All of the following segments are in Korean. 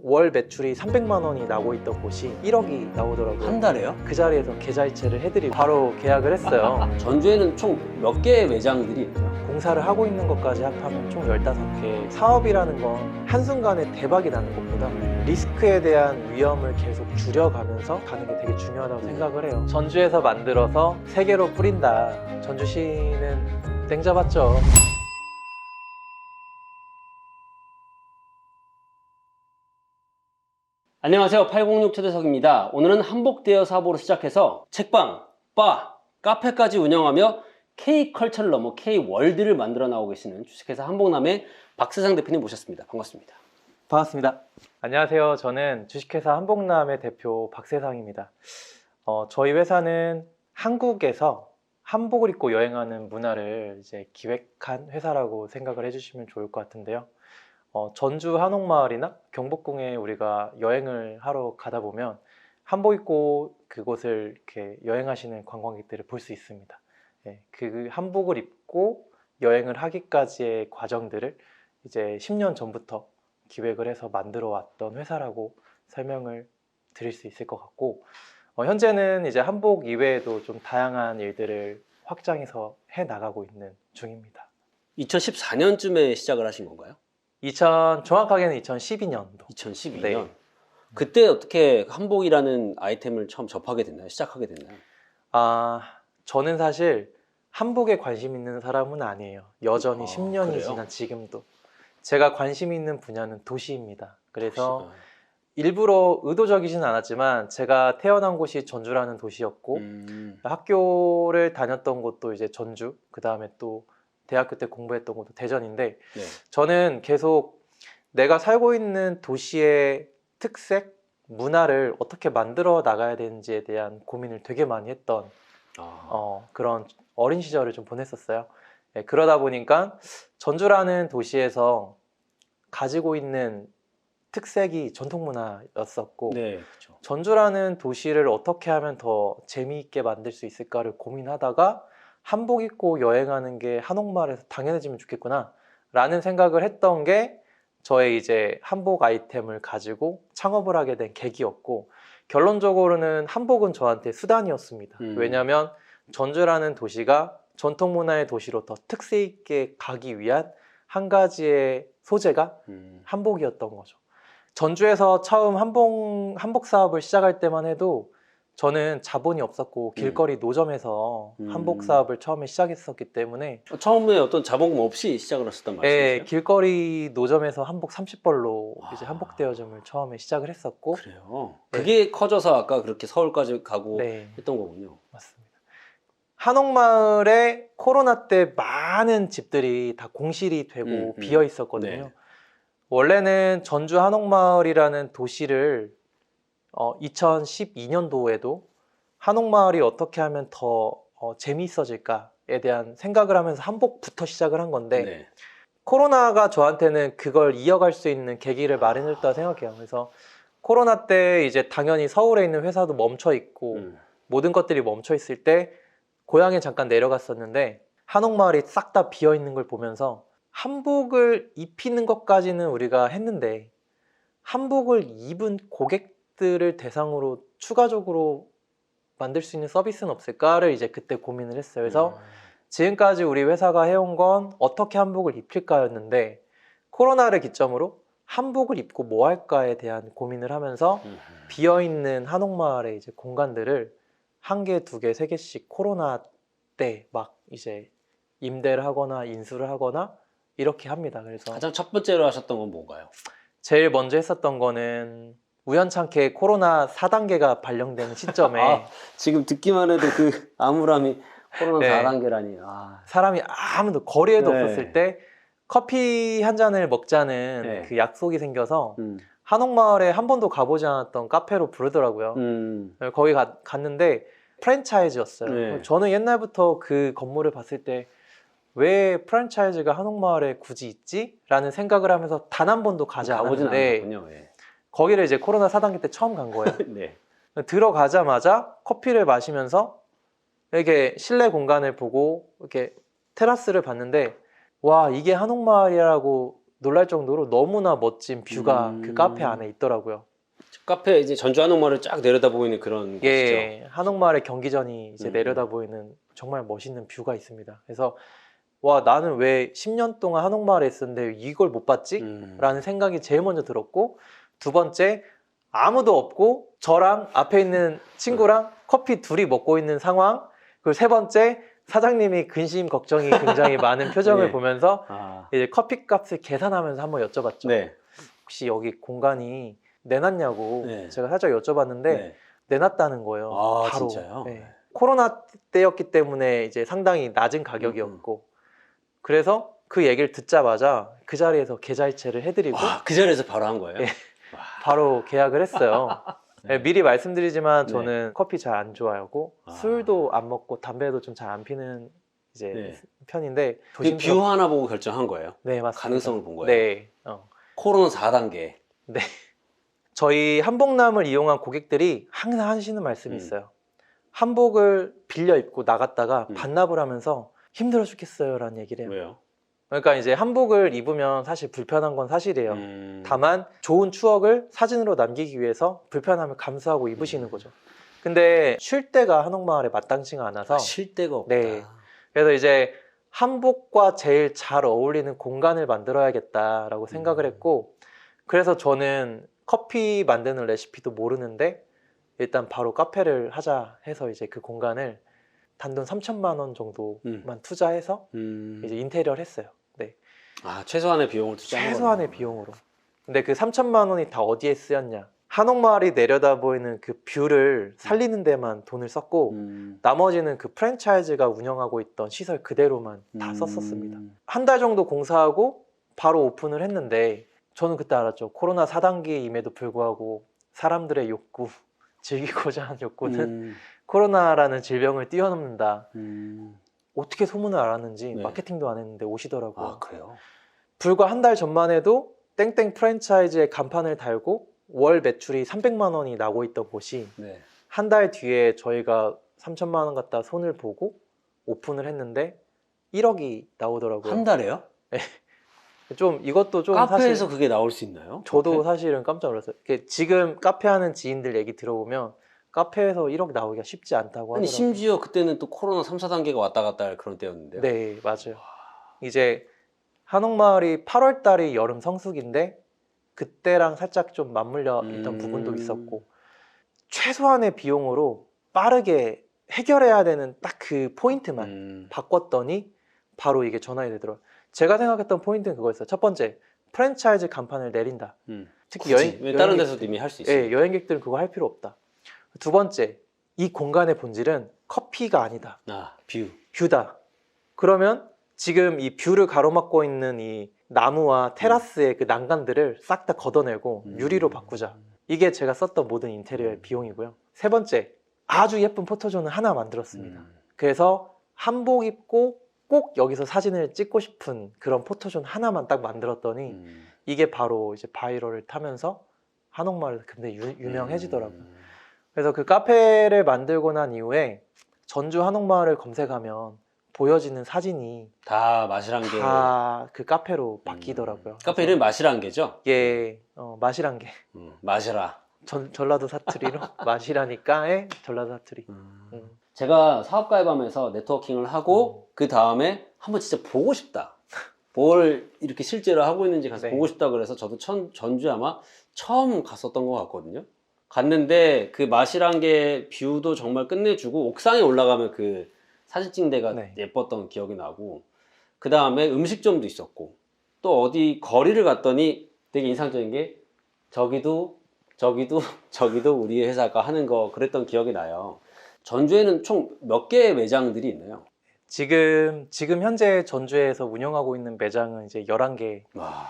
월 매출이 300만 원이 나고 있던 곳이 1억이 나오더라고요. 한 달에요? 그 자리에서 계좌이체를 해드리고 바로 계약을 했어요. 전주에는 총 몇 개의 매장들이 있나요? 공사를 하고 있는 것까지 합하면 총 15개. 사업이라는 건 한순간에 대박이 나는 것보다 리스크에 대한 위험을 계속 줄여가면서 가는 게 되게 중요하다고 생각을 해요. 전주에서 만들어서 세계로 뿌린다. 전주시는 땡 잡았죠. 안녕하세요. 806 최대석입니다. 오늘은 한복대여 사업으로 시작해서 책방, 바, 카페까지 운영하며 K컬처를 넘어 K월드를 만들어 나오고 계시는 주식회사 한복남의 박세상 대표님 모셨습니다. 반갑습니다. 반갑습니다. 안녕하세요. 저는 주식회사 한복남의 대표 박세상입니다. 저희 회사는 한국에서 한복을 입고 여행하는 문화를 이제 기획한 회사라고 생각을 해주시면 좋을 것 같은데요. 전주 한옥마을이나 경복궁에 우리가 여행을 하러 가다 보면 한복 입고 그곳을 이렇게 여행하시는 관광객들을 볼 수 있습니다. 그 한복을 입고 여행을 하기까지의 과정들을 이제 10년 전부터 기획을 해서 만들어 왔던 회사라고 설명을 드릴 수 있을 것 같고, 현재는 이제 한복 이외에도 좀 다양한 일들을 확장해서 해 나가고 있는 중입니다. 2014년쯤에 시작을 하신 건가요? 정확하게는 2012년도. 2012년. 네. 그때 어떻게 한복이라는 아이템을 처음 접하게 됐나요? 시작하게 됐나요? 저는 사실 한복에 관심 있는 사람은 아니에요. 여전히 10년이 그래요? 지난 지금도. 제가 관심 있는 분야는 도시입니다. 그래서 도시. 일부러 의도적이진 않았지만 제가 태어난 곳이 전주라는 도시였고 학교를 다녔던 곳도 이제 전주, 그 다음에 또 대학교 때 공부했던 곳도 대전인데, 네. 저는 계속 내가 살고 있는 도시의 특색, 문화를 어떻게 만들어 나가야 되는지에 대한 고민을 되게 많이 했던 그런 어린 시절을 좀 보냈었어요. 그러다 보니까 전주라는 도시에서 가지고 있는 특색이 전통 문화였었고, 네, 그렇죠. 전주라는 도시를 어떻게 하면 더 재미있게 만들 수 있을까를 고민하다가 한복 입고 여행하는 게 한옥마을에서 당연해지면 좋겠구나 라는 생각을 했던 게 저의 이제 한복 아이템을 가지고 창업을 하게 된 계기였고, 결론적으로는 한복은 저한테 수단이었습니다. 왜냐하면 전주라는 도시가 전통 문화의 도시로 더 특색 있게 가기 위한 한 가지의 소재가 한복이었던 거죠. 전주에서 처음 한복 사업을 시작할 때만 해도 저는 자본이 없었고 길거리 노점에서 한복 사업을 처음에 시작했었기 때문에 처음에 어떤 자본금 없이 시작을 하셨단 말씀이세요? 길거리 노점에서 한복 30벌로 이제 한복 대여점을 처음에 시작을 했었고. 그래요? 그게 커져서 아까 그렇게 서울까지 가고 네, 했던 거군요. 맞습니다. 한옥마을에 코로나 때 많은 집들이 다 공실이 되고 비어 있었거든요. 네. 원래는 전주 한옥마을이라는 도시를 2012년도에도 한옥마을이 어떻게 하면 더 재미있어질까에 대한 생각을 하면서 한복부터 시작을 한 건데, 네. 코로나가 저한테는 그걸 이어갈 수 있는 계기를 마련해줬다고 생각해요. 그래서 코로나 때 이제 당연히 서울에 있는 회사도 멈춰 있고 모든 것들이 멈춰 있을 때 고향에 잠깐 내려갔었는데, 한옥마을이 싹 다 비어 있는 걸 보면서 한복을 입히는 것까지는 우리가 했는데 한복을 입은 고객들을 대상으로 추가적으로 만들 수 있는 서비스는 없을까를 이제 그때 고민을 했어요. 그래서 지금까지 우리 회사가 해온 건 어떻게 한복을 입힐까였는데, 코로나를 기점으로 한복을 입고 뭐 할까에 대한 고민을 하면서 비어있는 한옥마을의 이제 공간들을 한 개, 두 개, 세 개씩 코로나 때 막 이제 임대를 하거나 인수를 하거나 이렇게 합니다. 그래서 가장 첫 번째로 하셨던 건 뭔가요? 제일 먼저 했었던 거는 우연찮게 코로나 4단계가 발령되는 시점에 지금 듣기만 해도 그 암울함이 코로나 네. 4단계라니. 사람이 아무도 거리에도 네. 없었을 때 커피 한 잔을 먹자는 네. 그 약속이 생겨서 한옥마을에 한 번도 가보지 않았던 카페로 부르더라고요. 거기 갔는데 프랜차이즈였어요. 네. 저는 옛날부터 그 건물을 봤을 때 왜 프랜차이즈가 한옥마을에 굳이 있지? 라는 생각을 하면서 단 한 번도 가지 않았는데 예. 거기를 이제 코로나 4단계 때 처음 간 거예요. 네. 들어가자마자 커피를 마시면서 이렇게 실내 공간을 보고 이렇게 테라스를 봤는데, 와, 이게 한옥마을이라고 놀랄 정도로 너무나 멋진 뷰가 그 카페 음. 안에 있더라고요. 카페 이제 전주 한옥마을을 쫙 내려다 보이는 그런 곳이죠. 예, 한옥마을의 경기전이 이제 음, 내려다 보이는 정말 멋있는 뷰가 있습니다. 그래서 와, 나는 왜 10년 동안 한옥마을에 있었는데 이걸 못 봤지? 라는 생각이 제일 먼저 들었고, 두 번째, 아무도 없고 저랑 앞에 있는 친구랑 커피 둘이 먹고 있는 상황. 그리고 세 번째, 사장님이 근심 걱정이 굉장히 많은 표정을 네. 보면서 아, 이제 커피 값을 계산하면서 한번 여쭤봤죠. 네. 혹시 여기 공간이 내놨냐고 네. 제가 살짝 여쭤봤는데 네. 내놨다는 거예요. 아, 바로. 진짜요? 네. 코로나 때였기 때문에 이제 상당히 낮은 가격이었고, 그래서 그 얘기를 듣자마자 그 자리에서 계좌이체를 해드리고 와, 그 자리에서 바로 한 거예요? 예. 와. 바로 계약을 했어요. 네. 네, 미리 말씀드리지만 네. 저는 커피 잘 안 좋아하고 아. 술도 안 먹고 담배도 좀 잘 안 피는 이제 네. 편인데 그 뷰 하나 보고 결정한 거예요? 네, 맞습니다. 가능성을 본 거예요? 네. 코로나 4단계. 네. 저희 한복남을 이용한 고객들이 항상 하시는 말씀이 있어요. 한복을 빌려 입고 나갔다가 반납을 하면서 힘들어 죽겠어요 라는 얘기를 해요. 왜요? 그러니까 이제 한복을 입으면 사실 불편한 건 사실이에요. 음. 다만 좋은 추억을 사진으로 남기기 위해서 불편함을 감수하고 입으시는 거죠. 근데 쉴 때가 한옥마을에 마땅치가 않아서 쉴 데가 없다. 네. 그래서 이제 한복과 제일 잘 어울리는 공간을 만들어야겠다라고 생각을 했고, 그래서 저는 커피 만드는 레시피도 모르는데 일단 바로 카페를 하자 해서 이제 그 공간을 단돈 3천만 원 정도만 투자해서 이제 인테리어를 했어요. 네. 아, 최소한의 비용을 투자한 최소한의 거네요. 비용으로. 근데 그 3천만 원이 다 어디에 쓰였냐? 한옥마을이 내려다 보이는 그 뷰를 살리는 데만 돈을 썼고, 나머지는 그 프랜차이즈가 운영하고 있던 시설 그대로만 다 썼었습니다. 한 달 정도 공사하고 바로 오픈을 했는데 저는 그때 알았죠. 코로나 4단계임에도 불구하고 사람들의 욕구, 즐기고자 하는 욕구는 코로나라는 질병을 뛰어넘는다. 어떻게 소문을 알았는지 네. 마케팅도 안 했는데 오시더라고요. 아, 그래요? 불과 한 달 전만 해도 땡땡 프랜차이즈에 간판을 달고 월 매출이 300만 원이 나고 있던 곳이 네. 한 달 뒤에 저희가 3천만 원 갖다 손을 보고 오픈을 했는데 1억이 나오더라고요. 한 달에요? 좀 이것도 좀 카페에서 사실 그게 나올 수 있나요? 저도 카페? 사실은 깜짝 놀랐어요. 이게 지금 카페 하는 지인들 얘기 들어보면 카페에서 1억 나오기가 쉽지 않다고 아니, 하더라고요. 심지어 그때는 또 코로나 3, 4단계가 왔다 갔다 할 그런 때였는데요. 네, 맞아요. 이제 한옥마을이 8월 달이 여름 성수기인데 그때랑 살짝 좀 맞물려 있던 부분도 있었고, 최소한의 비용으로 빠르게 해결해야 되는 딱 그 포인트만 바꿨더니 바로 이게 전환이 되더라고요. 제가 생각했던 포인트는 그거였어요. 첫 번째, 프랜차이즈 간판을 내린다. 특히 왜 다른 여행객- 데서도 이미 할 수 있어요? 예, 여행객들은 그거 할 필요 없다. 두 번째, 이 공간의 본질은 커피가 아니다. 아, 뷰. 뷰다. 그러면 지금 이 뷰를 가로막고 있는 이 나무와 테라스의 그 난간들을 싹 다 걷어내고 유리로 바꾸자. 이게 제가 썼던 모든 인테리어의 비용이고요. 세 번째, 아주 예쁜 포토존을 하나 만들었습니다. 그래서 한복 입고 꼭 여기서 사진을 찍고 싶은 그런 포토존 하나만 딱 만들었더니 이게 바로 이제 바이럴을 타면서 한옥마을에서 굉장히 유명해지더라고요. 그래서 그 카페를 만들고 난 이후에 전주 한옥마을을 검색하면 보여지는 사진이 다 마시랑게. 다 그 카페로 바뀌더라고요. 카페 이름이 마시랑게죠? 예, 마시란 게 마시라. 전라도 사투리로 마시라니까의 전라도 사투리. 제가 사업 가입하면서 네트워킹을 하고 그 다음에 한번 진짜 보고 싶다. 뭘 이렇게 실제로 하고 있는지 가서 네. 보고 싶다 그래서 저도 전주에 아마 처음 갔었던 것 같거든요. 갔는데 그 마시랑게 뷰도 정말 끝내주고 옥상에 올라가면 그 사진 찍는 데가 네. 예뻤던 기억이 나고, 그 다음에 음식점도 있었고, 또 어디 거리를 갔더니 되게 인상적인 게 저기도 우리 회사가 하는 거 그랬던 기억이 나요. 전주에는 총 몇 개의 매장들이 있나요? 지금 현재 전주에서 운영하고 있는 매장은 이제 11개를 와.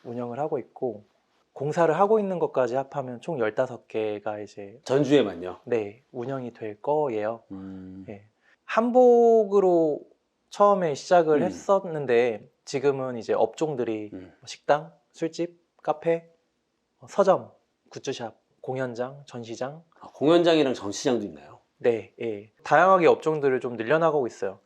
운영을 하고 있고, 공사를 하고 있는 것까지 합하면 총 15개가 이제 전주에만요? 네, 운영이 될 거예요. 예. 한복으로 처음에 시작을 했었는데 지금은 이제 업종들이 식당, 술집, 카페, 서점, 굿즈샵, 공연장, 전시장. 공연장이랑 전시장도 있나요? 네, 예. 다양하게 업종들을 좀 늘려나가고 있어요.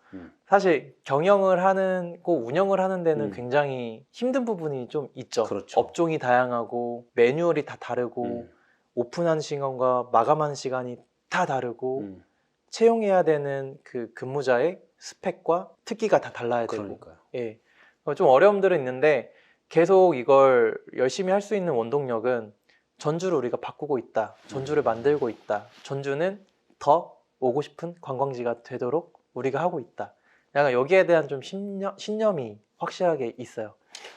사실 경영을 하는 거 운영을 하는 데는 굉장히 힘든 부분이 좀 있죠. 그렇죠. 업종이 다양하고 매뉴얼이 다 다르고 오픈하는 시간과 마감하는 시간이 다 다르고 채용해야 되는 그 근무자의 스펙과 특기가 다 달라야 되고 그러니까요. 예. 좀 어려움들은 있는데 계속 이걸 열심히 할 수 있는 원동력은 전주를 우리가 바꾸고 있다. 전주를 만들고 있다. 전주는 더 오고 싶은 관광지가 되도록 우리가 하고 있다. 약간 여기에 대한 좀 신념이 확실하게 있어요.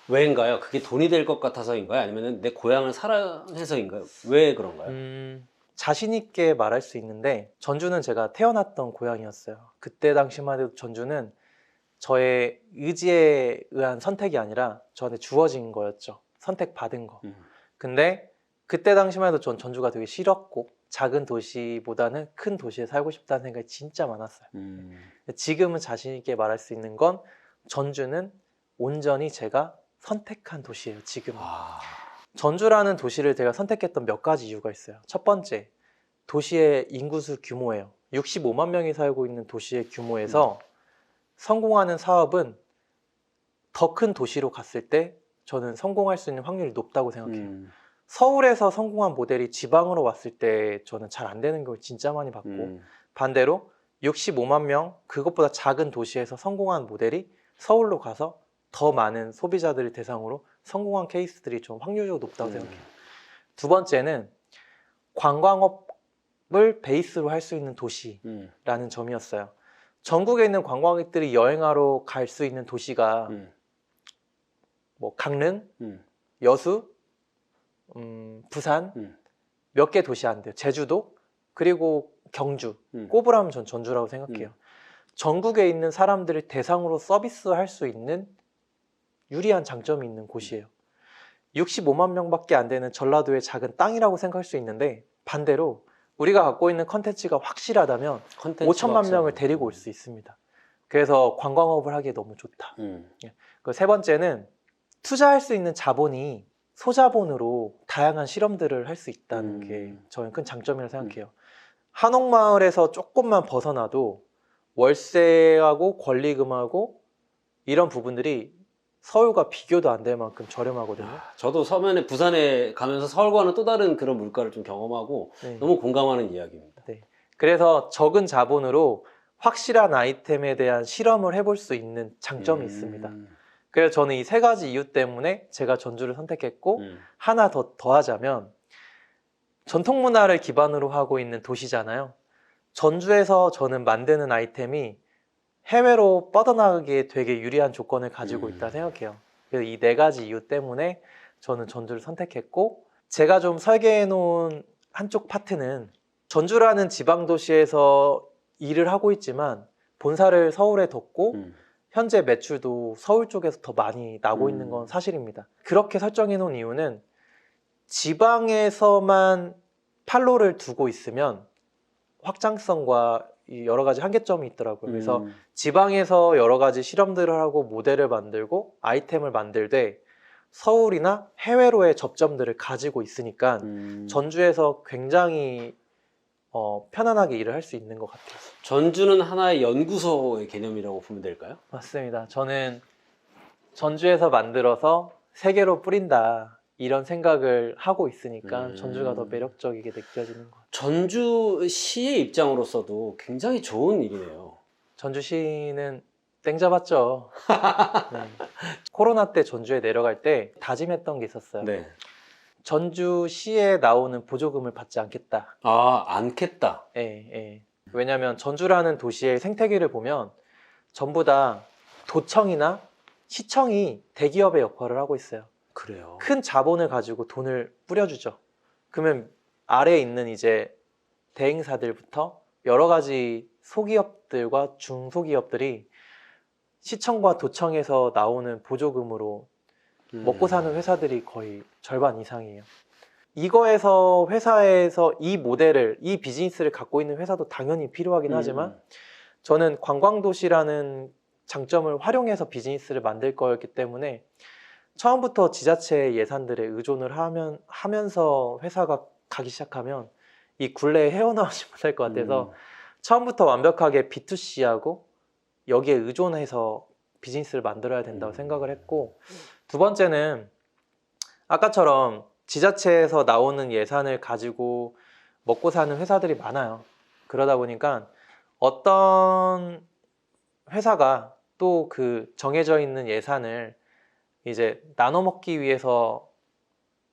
왜인가요? 그게 돈이 될 것 같아서인가요? 아니면 내 고향을 사랑해서인가요? 왜 그런가요? 자신 있게 말할 수 있는데 전주는 제가 태어났던 고향이었어요. 그때 당시만 해도 전주는 저의 의지에 의한 선택이 아니라 저한테 주어진 거였죠. 선택받은 거. 근데 그때 당시만 해도 전 전주가 되게 싫었고 작은 도시보다는 큰 도시에 살고 싶다는 생각이 진짜 많았어요. 지금은 자신 있게 말할 수 있는 건 전주는 온전히 제가 선택한 도시예요. 지금은. 전주라는 도시를 제가 선택했던 몇 가지 이유가 있어요. 첫 번째, 도시의 인구수 규모예요. 65만 명이 살고 있는 도시의 규모에서 성공하는 사업은 더 큰 도시로 갔을 때 저는 성공할 수 있는 확률이 높다고 생각해요. 서울에서 성공한 모델이 지방으로 왔을 때 저는 잘 안 되는 걸 진짜 많이 봤고 반대로 65만 명 그것보다 작은 도시에서 성공한 모델이 서울로 가서 더 많은 소비자들을 대상으로 성공한 케이스들이 좀 확률적으로 높다고 생각해요. 두 번째는 관광업을 베이스로 할 수 있는 도시라는 점이었어요. 전국에 있는 관광객들이 여행하러 갈 수 있는 도시가 뭐 강릉, 여수, 부산 몇 개 도시 안 돼요. 제주도 그리고 경주 꼽으라면 전 전주라고 생각해요. 전국에 있는 사람들을 대상으로 서비스할 수 있는 유리한 장점이 있는 곳이에요. 65만 명밖에 안 되는 전라도의 작은 땅이라고 생각할 수 있는데 반대로 우리가 갖고 있는 컨텐츠가 확실하다면 5천만 명을 데리고 올 수 있습니다. 그래서 관광업을 하기에 너무 좋다. 세 번째는 투자할 수 있는 자본이 소자본으로 다양한 실험들을 할 수 있다는 게 저는 큰 장점이라고 생각해요. 한옥마을에서 조금만 벗어나도 월세하고 권리금하고 이런 부분들이 서울과 비교도 안 될 만큼 저렴하거든요. 저도 서면에 부산에 가면서 서울과는 또 다른 그런 물가를 좀 경험하고 네. 너무 공감하는 이야기입니다. 네. 그래서 적은 자본으로 확실한 아이템에 대한 실험을 해볼 수 있는 장점이 있습니다. 그래서 저는 이 세 가지 이유 때문에 제가 전주를 선택했고 하나 더하자면 전통 문화를 기반으로 하고 있는 도시잖아요. 전주에서 저는 만드는 아이템이 해외로 뻗어나가기에 되게 유리한 조건을 가지고 있다 생각해요. 그래서 이 네 가지 이유 때문에 저는 전주를 선택했고 제가 좀 설계해 놓은 한쪽 파트는 전주라는 지방도시에서 일을 하고 있지만 본사를 서울에 뒀고 현재 매출도 서울 쪽에서 더 많이 나고 있는 건 사실입니다. 그렇게 설정해 놓은 이유는 지방에서만 판로를 두고 있으면 확장성과 여러 가지 한계점이 있더라고요. 그래서 지방에서 여러 가지 실험들을 하고 모델을 만들고 아이템을 만들되 서울이나 해외로의 접점들을 가지고 있으니까 전주에서 굉장히 편안하게 일을 할 수 있는 것 같아요. 전주는 하나의 연구소의 개념이라고 보면 될까요? 맞습니다. 저는 전주에서 만들어서 세계로 뿌린다 이런 생각을 하고 있으니까 전주가 더 매력적이게 느껴지는 것 같아요. 전주시의 입장으로서도 굉장히 좋은 일이네요. 전주시는 땡 잡았죠. 네. 코로나 때 전주에 내려갈 때 다짐했던 게 있었어요. 네. 전주시에 나오는 보조금을 받지 않겠다. 않겠다. 예. 왜냐하면 전주라는 도시의 생태계를 보면 전부 다 도청이나 시청이 대기업의 역할을 하고 있어요. 그래요. 큰 자본을 가지고 돈을 뿌려주죠. 그러면 아래에 있는 이제 대행사들부터 여러 가지 소기업들과 중소기업들이 시청과 도청에서 나오는 보조금으로 먹고 사는 회사들이 거의 절반 이상이에요. 이거에서 회사에서 이 모델을, 이 비즈니스를 갖고 있는 회사도 당연히 필요하긴 하지만 저는 관광도시라는 장점을 활용해서 비즈니스를 만들 거였기 때문에 처음부터 지자체 예산들에 의존을 하면서 회사가 가기 시작하면 이 굴레에 헤어나오지 못할 것 같아서 처음부터 완벽하게 B2C하고 여기에 의존해서 비즈니스를 만들어야 된다고 생각을 했고, 두 번째는 아까처럼 지자체에서 나오는 예산을 가지고 먹고 사는 회사들이 많아요. 그러다 보니까 어떤 회사가 또 그 정해져 있는 예산을 이제 나눠 먹기 위해서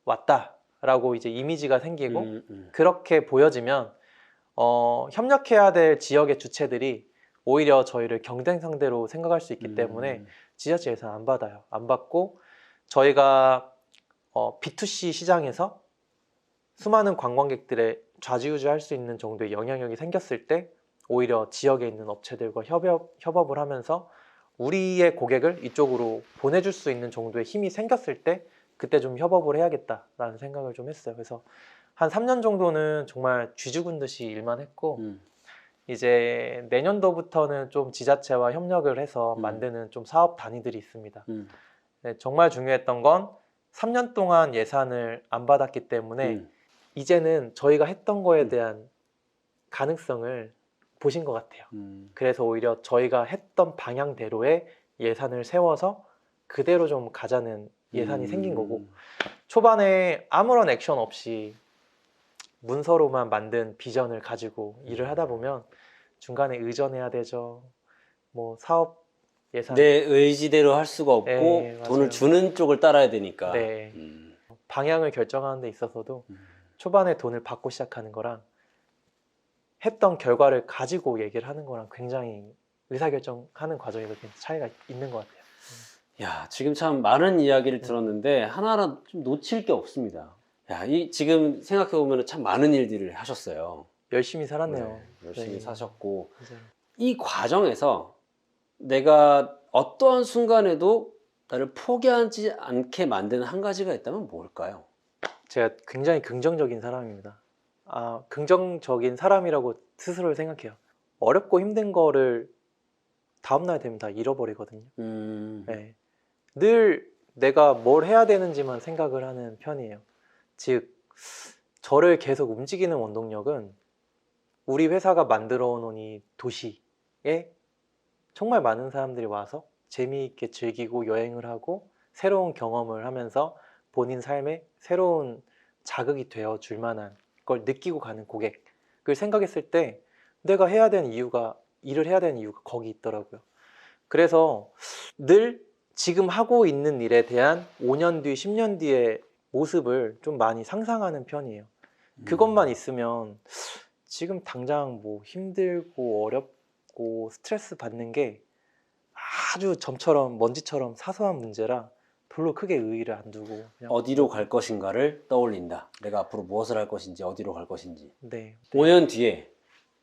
왔다라고 이제 이미지가 생기고 그렇게 보여지면 협력해야 될 지역의 주체들이 오히려 저희를 경쟁 상대로 생각할 수 있기 때문에 지자체 예산 안 받아요. 안 받고 저희가 B2C 시장에서 수많은 관광객들의 좌지우지할 수 있는 정도의 영향력이 생겼을 때 오히려 지역에 있는 업체들과 협업을 하면서 우리의 고객을 이쪽으로 보내줄 수 있는 정도의 힘이 생겼을 때 그때 좀 협업을 해야겠다라는 생각을 좀 했어요. 그래서 한 3년 정도는 정말 쥐죽은 듯이 일만 했고 이제 내년도부터는 좀 지자체와 협력을 해서 만드는 좀 사업 단위들이 있습니다. 네, 정말 중요했던 건 3년 동안 예산을 안 받았기 때문에 이제는 저희가 했던 거에 대한 가능성을 보신 것 같아요. 그래서 오히려 저희가 했던 방향대로의 예산을 세워서 그대로 좀 가자는 예산이 생긴 거고, 초반에 아무런 액션 없이 문서로만 만든 비전을 가지고 일을 하다 보면 중간에 의전해야 되죠. 뭐 사업 예산, 내 의지대로 할 수가 없고 네, 맞아요. 돈을 주는 쪽을 따라야 되니까. 네. 방향을 결정하는 데 있어서도 초반에 돈을 받고 시작하는 거랑 했던 결과를 가지고 얘기를 하는 거랑 굉장히 의사결정하는 과정에서 차이가 있는 것 같아요. 야, 지금 참 많은 이야기를 들었는데 하나하나 좀 놓칠 게 없습니다. 야, 지금 생각해 보면 참 많은 일들을 하셨어요. 열심히 살았네요. 네, 열심히 네. 사셨고 맞아요. 이 과정에서 내가 어떠한 순간에도 나를 포기하지 않게 만드는 한 가지가 있다면 뭘까요? 제가 굉장히 긍정적인 사람입니다. 긍정적인 사람이라고 스스로를 생각해요. 어렵고 힘든 거를 다음날 되면 다 잃어버리거든요. 네. 늘 내가 뭘 해야 되는지만 생각을 하는 편이에요. 즉, 저를 계속 움직이는 원동력은 우리 회사가 만들어 놓은 이 도시에 정말 많은 사람들이 와서 재미있게 즐기고 여행을 하고 새로운 경험을 하면서 본인 삶에 새로운 자극이 되어 줄 만한 걸 느끼고 가는 고객을 생각했을 때 내가 일을 해야 되는 이유가 거기 있더라고요. 그래서 늘 지금 하고 있는 일에 대한 5년 뒤, 10년 뒤의 모습을 좀 많이 상상하는 편이에요. 그것만 있으면 지금 당장 뭐 힘들고 어렵고 스트레스 받는 게 아주 점처럼 먼지처럼 사소한 문제라 별로 크게 의의를 안 두고 그냥 어디로 갈 것인가를 떠올린다. 내가 앞으로 무엇을 할 것인지, 어디로 갈 것인지. 네. 5년 뒤에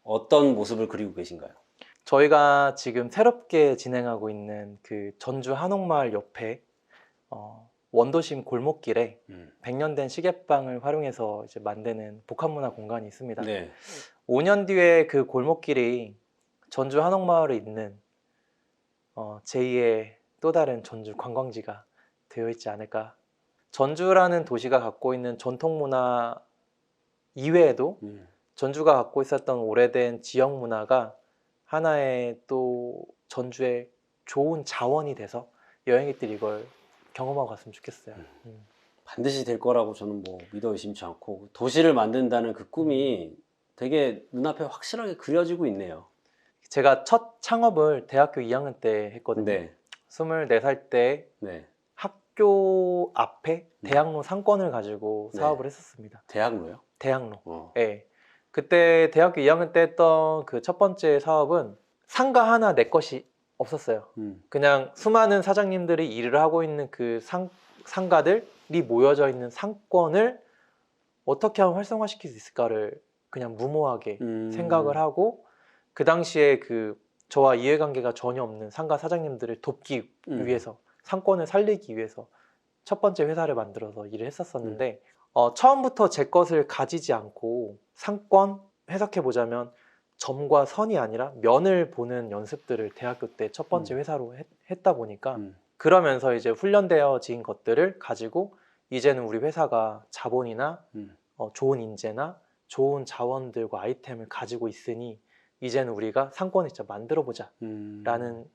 어떤 모습을 그리고 계신가요? 저희가 지금 새롭게 진행하고 있는 그 전주 한옥마을 옆에 원도심 골목길에 100년 된 시계방을 활용해서 이제 만드는 복합문화 공간이 있습니다. 네. 5년 뒤에 그 골목길이 전주 한옥마을에 있는 제2의 또 다른 전주 관광지가 되어 있지 않을까. 전주라는 도시가 갖고 있는 전통문화 이외에도 전주가 갖고 있었던 오래된 지역 문화가 하나의 또 전주의 좋은 자원이 돼서 여행객들이 이걸 경험하고 갔으면 좋겠어요. 반드시 될 거라고 저는 뭐 믿어 의심치 않고 도시를 만든다는 그 꿈이 되게 눈앞에 확실하게 그려지고 있네요. 제가 첫 창업을 대학교 2학년 때 했거든요. 네. 24살 때 네. 학교 앞에 대학로 상권을 가지고 네. 사업을 했었습니다. 대학로요? 대학로. 네. 그때 대학교 2학년 때 했던 그 첫 번째 사업은 상가 하나 내 것이 없었어요. 그냥 수많은 사장님들이 일을 하고 있는 그 상가들이 모여져 있는 상권을 어떻게 하면 활성화시킬 수 있을까를 그냥 무모하게 생각을 하고 그 당시에 그 저와 이해관계가 전혀 없는 상가 사장님들을 돕기 위해서 상권을 살리기 위해서 첫 번째 회사를 만들어서 일을 했었었는데 처음부터 제 것을 가지지 않고 상권 해석해보자면 점과 선이 아니라 면을 보는 연습들을 대학교 때 첫 번째 회사로 했다 보니까 그러면서 이제 훈련되어진 것들을 가지고 이제는 우리 회사가 자본이나 좋은 인재나 좋은 자원들과 아이템을 가지고 있으니 이제는 우리가 상권을 진짜 만들어 보자 라는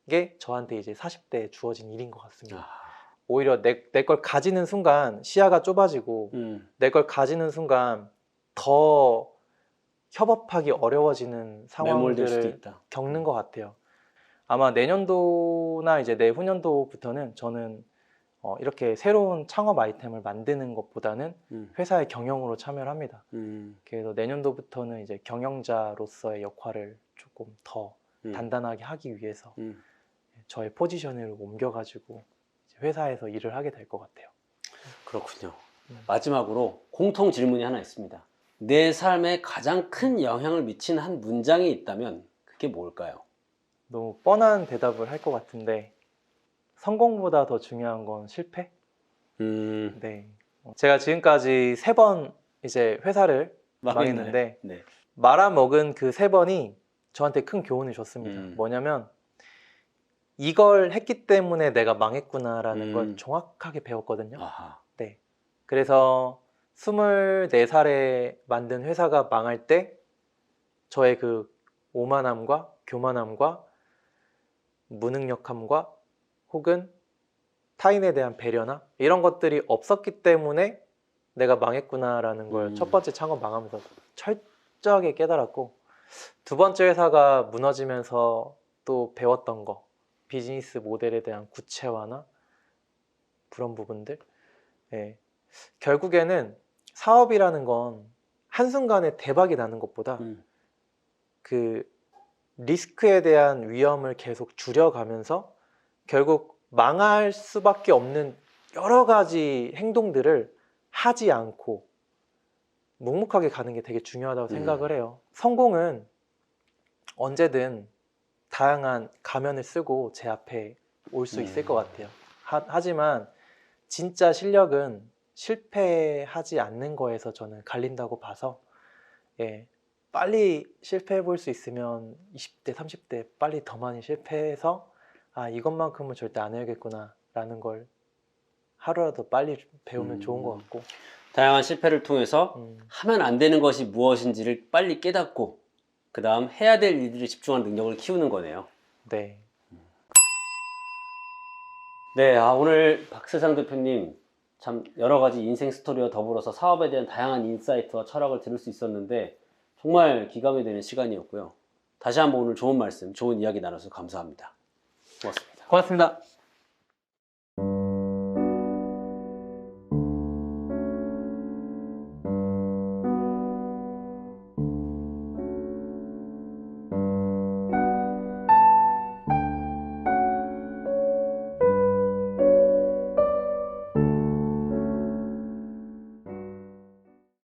게 저한테 이제 40대에 주어진 일인 것 같습니다. 오히려 내 걸 가지는 순간 시야가 좁아지고 내 걸 가지는 순간 더 협업하기 어려워지는 매몰될 수도 상황들을 있다. 겪는 것 같아요. 아마 내년도나 이제 내후년도부터는 저는 이렇게 새로운 창업 아이템을 만드는 것보다는 회사의 경영으로 참여를 합니다. 그래서 내년도부터는 이제 경영자로서의 역할을 조금 더 단단하게 하기 위해서 저의 포지션을 옮겨가지고 회사에서 일을 하게 될 것 같아요. 그렇군요. 마지막으로 공통 질문이 하나 있습니다. 내 삶에 가장 큰 영향을 미친 한 문장이 있다면 그게 뭘까요? 너무 뻔한 대답을 할 것 같은데 성공보다 더 중요한 건 실패? 네. 제가 지금까지 3번 이제 회사를 망했는데 네. 말아먹은 그 3번이 저한테 큰 교훈을 줬습니다. 뭐냐면 이걸 했기 때문에 내가 망했구나라는 걸 정확하게 배웠거든요. 아하. 네. 그래서 24살에 만든 회사가 망할 때 저의 그 오만함과 교만함과 무능력함과 혹은 타인에 대한 배려나 이런 것들이 없었기 때문에 내가 망했구나라는 걸 첫 번째 창업 망하면서 철저하게 깨달았고, 두 번째 회사가 무너지면서 또 배웠던 거, 비즈니스 모델에 대한 구체화나 그런 부분들. 네. 결국에는 사업이라는 건 한순간에 대박이 나는 것보다 그 리스크에 대한 위험을 계속 줄여가면서 결국 망할 수밖에 없는 여러 가지 행동들을 하지 않고 묵묵하게 가는 게 되게 중요하다고 생각을 해요. 성공은 언제든 다양한 가면을 쓰고 제 앞에 올 수 있을 것 같아요. 하지만 진짜 실력은 실패하지 않는 거에서 저는 갈린다고 봐서, 예, 빨리 실패해 볼 수 있으면 20대, 30대 빨리 더 많이 실패해서 아, 이것만큼은 절대 안 해야겠구나 라는 걸 하루라도 빨리 배우면 좋은 것 같고, 다양한 실패를 통해서 하면 안 되는 것이 무엇인지를 빨리 깨닫고 그 다음 해야 될 일들에 집중하는 능력을 키우는 거네요. 네. 네, 오늘 박세상 대표님 참 여러 가지 인생 스토리와 더불어서 사업에 대한 다양한 인사이트와 철학을 들을 수 있었는데 정말 기감이 되는 시간이었고요. 다시 한번 오늘 좋은 말씀, 좋은 이야기 나눠서 감사합니다. 고맙습니다. 고맙습니다.